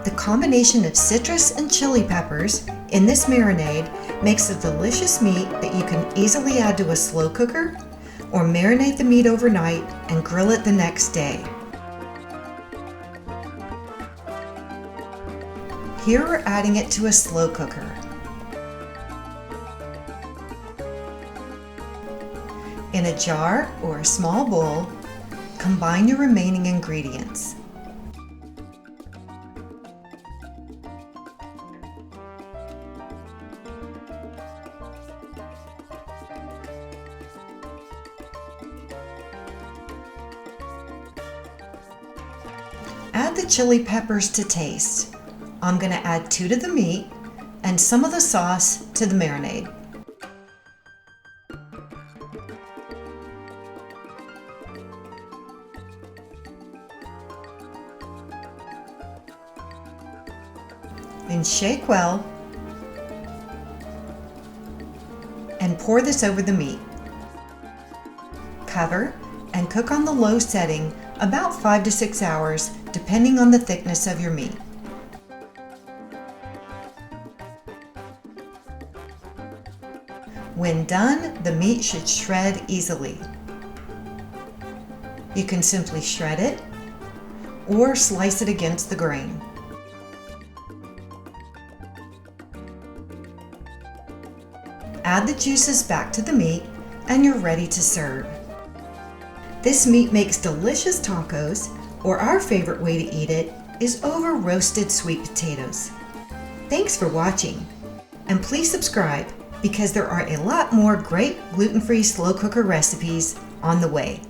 The combination of citrus and chili peppers in this marinade makes a delicious meat that you can easily add to a slow cooker or marinate the meat overnight and grill it the next day. Here we're adding it to a slow cooker. In a jar or a small bowl, combine your remaining ingredients. Add the chili peppers to taste. I'm going to add 2 to the meat and some of the sauce to the marinade. Then shake well and pour this over the meat. Cover and cook on the low setting about 5 to 6 hours, depending on the thickness of your meat. When done, the meat should shred easily. You can simply shred it or slice it against the grain. Add the juices back to the meat and you're ready to serve. This meat makes delicious tacos, or our favorite way to eat it is over roasted sweet potatoes. Thanks for watching, and please subscribe because there are a lot more great gluten-free slow cooker recipes on the way.